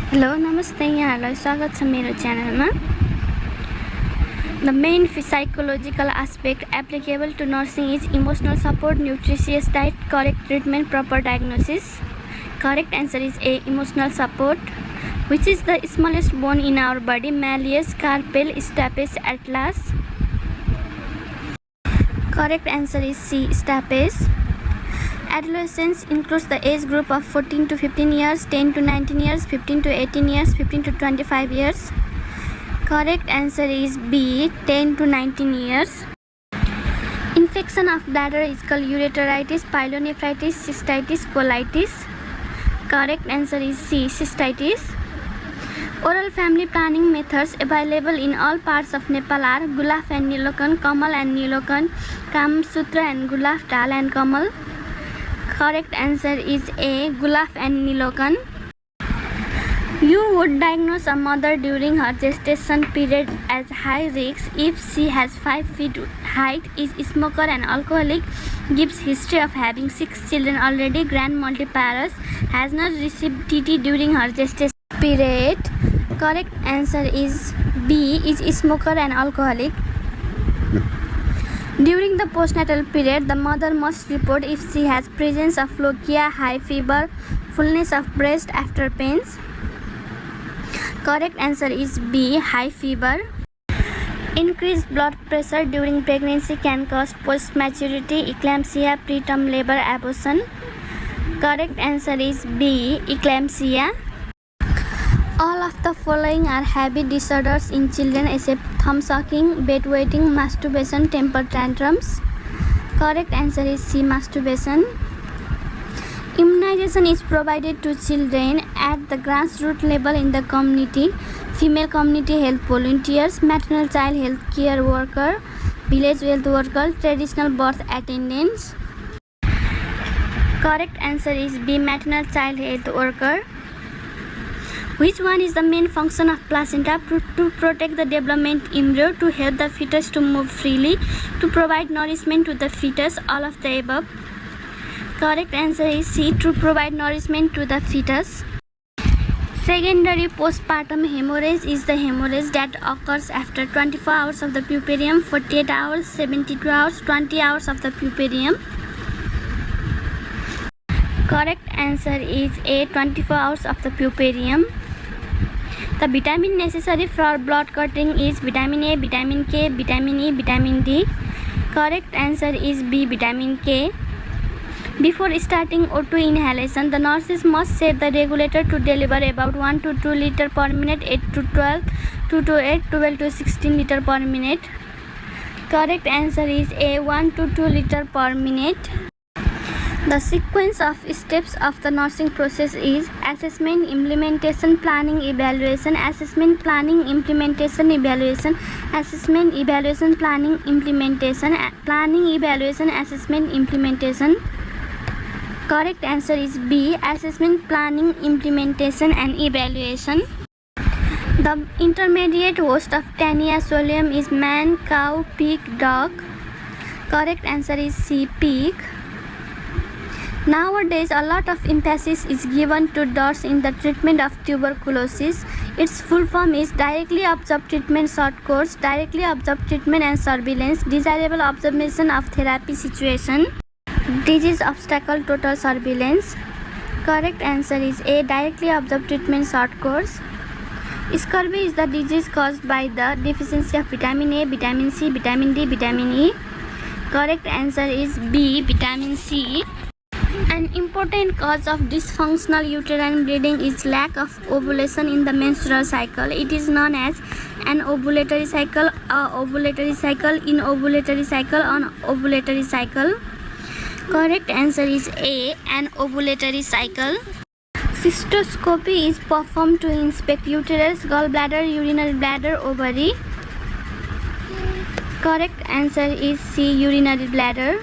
Hello नमस्ते, यहाँहरूलाई स्वागत छ मेरो च्यानलमा। The main psychological aspect applicable to nursing is emotional support, nutritious diet, correct treatment, proper diagnosis. Correct answer is A. Emotional support. Which is the smallest bone in our body? Malleus, carpal, stapes, atlas. Correct answer is C. Stapes. Adolescence includes the age group of 14 to 15 years, 10 to 19 years, 15 to 18 years, 15 to 25 years. Correct answer is B. 10 to 19 years. Infection of bladder is called ureteritis, pyelonephritis, cystitis, colitis. Correct answer is C. Cystitis. Oral family planning methods available in all parts of Nepal are Gulaf and Nilokan, Kamal and Nilokan, Kam Sutra and Gulaf, Dal and Kamal. Correct answer is A. Gulaf and Nilokan. You would diagnose a mother during her gestation period as high risk if she has 5 feet height, is smoker and alcoholic, gives history of having 6 children already, grand multiparous, has not received TT during her gestation period. Correct answer is B. Is smoker and alcoholic. During the postnatal period, the mother must report if she has presence of lochia, high fever, fullness of breast after pains. Correct answer is B. High fever. Increased blood pressure during pregnancy can cause post-maturity eclampsia, preterm labor, abortion. Correct answer is B. Eclampsia. All of the following are habit disorders in children except thumb sucking, bedwetting, masturbation, temper tantrums. Correct answer is C. Masturbation. Immunization is provided to children at the grassroots level in the community. Female community health volunteers, maternal child health care worker, village health worker, traditional birth attendants. Correct answer is B. Maternal child health worker. Which one is the main function of placenta? To protect the development embryo, to help the fetus to move freely, to provide nourishment to the fetus, all of the above. Correct answer is C. To provide nourishment to the fetus. Secondary postpartum hemorrhage is the hemorrhage that occurs after 24 hours of the puerperium, 48 hours, 72 hours, 20 hours of the puerperium. Correct answer is A. 24 hours of the puerperium. The vitamin necessary for blood clotting is vitamin A, vitamin K, vitamin E, vitamin D. Correct answer is B. Vitamin K. Before starting O2 inhalation, the nurses must set the regulator to deliver about 1 to 2 liter per minute, 8 to 12, 2 to 8, 12 to 16 liter per minute. Correct answer is A. 1 to 2 liter per minute. The sequence of steps of the nursing process is assessment, implementation, planning, evaluation, assessment, planning, implementation, evaluation, assessment, evaluation, planning, implementation, planning, evaluation, assessment, implementation. Correct answer is B. Assessment, planning, implementation and evaluation. The intermediate host of Taenia solium is man, cow, pig, dog. Correct answer is C. Pig. Nowadays, a lot of emphasis is given to DOTS in the treatment of tuberculosis. Its full form is Directly Observed Treatment Short Course, Directly Observed Treatment and Surveillance, Desirable Observation of Therapy Situation, Disease Obstacle Total Surveillance. Correct answer is A. Directly Observed Treatment Short Course. Scurvy is the disease caused by the deficiency of vitamin A, vitamin C, vitamin D, vitamin E. Correct answer is B. Vitamin C. An important cause of dysfunctional uterine bleeding is lack of ovulation in the menstrual cycle. It is known as an ovulatory cycle, ovulatory cycle, inovulatory cycle, anovulatory cycle. Correct answer is A. An ovulatory cycle. Cystoscopy is performed to inspect uterus, gallbladder, urinary bladder, ovary. Correct answer is C. Urinary bladder.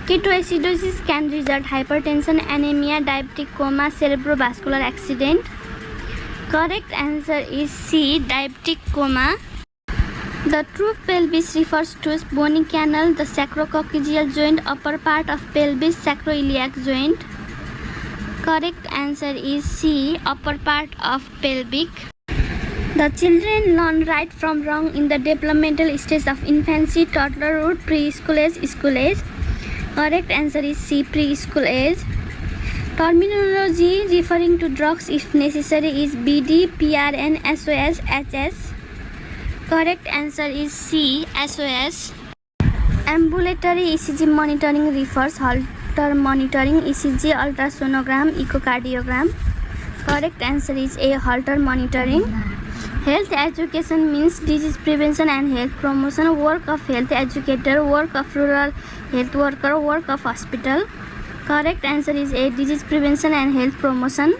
Ketoacidosis can result hypertension, anemia, diabetic coma, cerebrovascular accident. Correct answer is C. Diabetic coma. The true pelvis refers to bony canal, the sacrococcygeal joint, upper part of pelvis, sacroiliac joint. Correct answer is C, upper part of pelvic. The children learn right from wrong in the developmental stage of infancy, toddlerhood, preschool age, school age. Correct answer is C, preschool age. Terminology referring to drugs if necessary is BD, PRN, SOS, HS. Correct answer is C, SOS. Ambulatory ECG monitoring refers Holter monitoring, ECG, ultrasonogram, echocardiogram. Correct answer is A, Holter monitoring. Health education means disease prevention and health promotion, work of health educator, work of rural health worker, work of hospital. Correct answer is A, disease prevention and health promotion.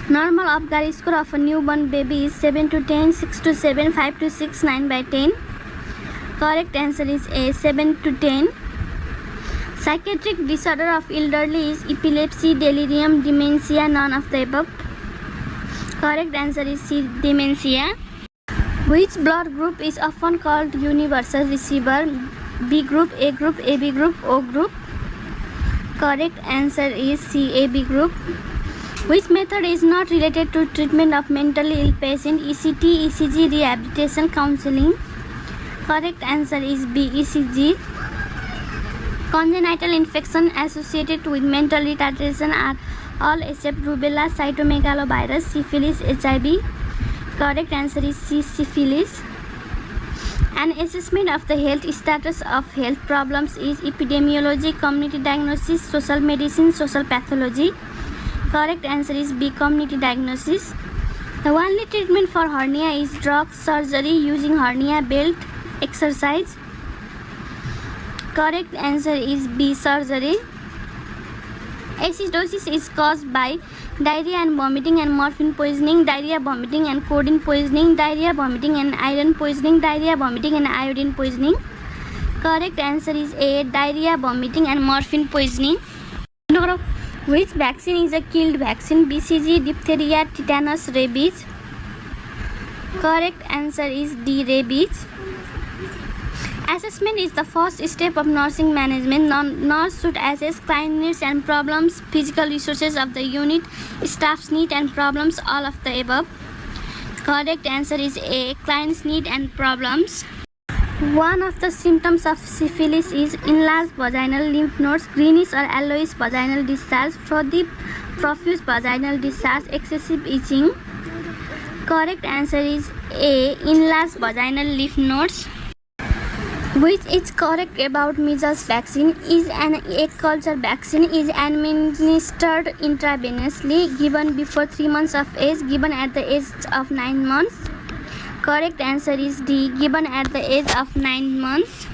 Normal Apgar score of a newborn baby is 7 to 10, 6 to 7, 5 to 6, 9 by 10. Correct answer is A, 7 to 10. Psychiatric disorder of elderly is epilepsy, delirium, dementia, none of the above. Correct answer is C, dementia. Which blood group is often called universal receiver? B group, A group, AB group, O group. Correct answer is C, AB group. Which method is not related to treatment of mentally ill patient? ECT, ECG, rehabilitation, counseling. Correct answer is B, ECG. Congenital infection associated with mental retardation are all except rubella, cytomegalovirus, syphilis, HIV. Correct answer is C, syphilis. An assessment of the health status of health problems is epidemiology, community diagnosis, social medicine, social pathology. Correct answer is B, community diagnosis. The only treatment for hernia is drug, surgery using hernia belt, exercise. Correct answer is B, surgery. Acidosis is caused by diarrhea and vomiting and morphine poisoning, diarrhea, vomiting and codeine poisoning, diarrhea, vomiting and iron poisoning, diarrhea, vomiting and iodine poisoning. Correct answer is A, diarrhea, vomiting and morphine poisoning. Which vaccine is a killed vaccine? BCG, diphtheria, tetanus, rabies. Correct answer is D, rabies. Assessment is the first step of nursing management. Nurse should assess client needs and problems, physical resources of the unit, staff's need and problems, all of the above. Correct answer is A, client's need and problems. One of the symptoms of syphilis is enlarged vaginal lymph nodes, greenish or yellowish vaginal discharge, frothy, profuse vaginal discharge, excessive itching. Correct answer is A, enlarged vaginal lymph nodes. Which is correct about measles vaccine? Is an egg culture vaccine is administered intravenously, given before 3 months of age, given at the age of 9 months. Correct answer is D, given at the age of 9 months.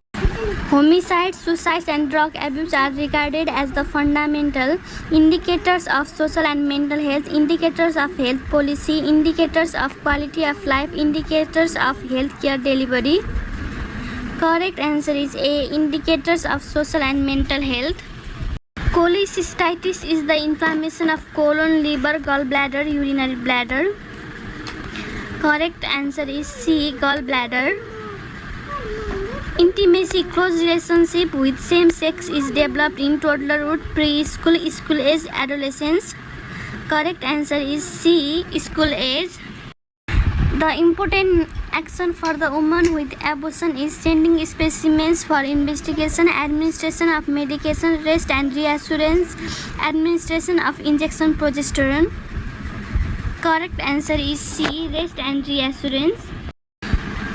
Homicide, suicide and drug abuse are regarded as the fundamental indicators of social and mental health, indicators of health policy, indicators of quality of life, indicators of healthcare delivery. Correct answer is A, indicators of social and mental health. Cholecystitis is the inflammation of colon, liver, gallbladder, urinary bladder. Correct answer is C, gallbladder. Intimacy, close relationship with same sex is developed in toddlerhood, preschool, school age, adolescence. Correct answer is C, school age. The important action for the woman with abortion is sending specimens for investigation, administration of medication, rest and reassurance, administration of injection progesterone. Correct answer is C, rest and reassurance.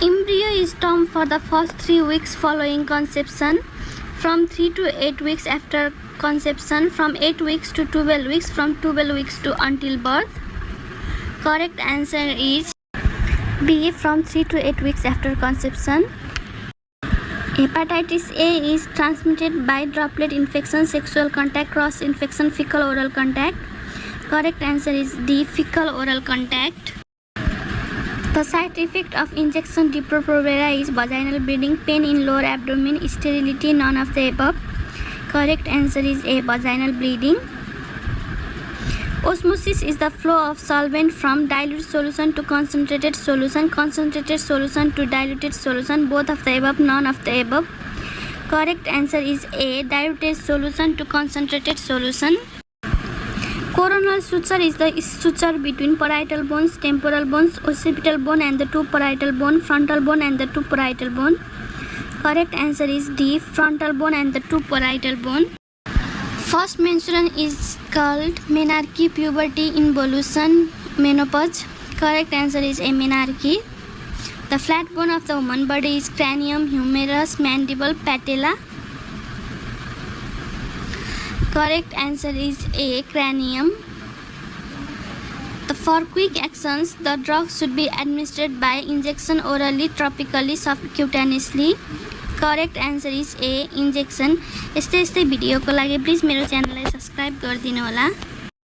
Embryo is termed for the first 3 weeks following conception, from 3 to 8 weeks after conception, from 8 weeks to 12 weeks, from 12 weeks to until birth. Correct answer is B, from 3 to 8 weeks after conception. Hepatitis A is transmitted by droplet infection, sexual contact, cross infection, fecal oral contact. Correct answer is D, fecal oral contact. The side effect of injection Depo-Provera is vaginal bleeding, pain in lower abdomen, sterility, none of the above. Correct answer is A, vaginal bleeding. Osmosis is the flow of solvent from dilute solution to concentrated solution to diluted solution, both of the above, none of the above. Correct answer is A, diluted solution to concentrated solution. Coronal suture is the suture between parietal bones, temporal bones, occipital bone and the two parietal bone, frontal bone and the two parietal bone. Correct answer is D, frontal bone and the two parietal bone. First menstruation is called menarche, puberty, involution, menopause. Correct answer is A, menarche. The flat bone of the human body is cranium, humerus, mandible, patella. Correct answer is A, cranium. For quick actions, the drug should be administered by injection orally, topically, subcutaneously. Correct answer is A, injection. यस्तै भिडियोको लागि please मेरो च्यानललाई subscribe गरिदिनु होला।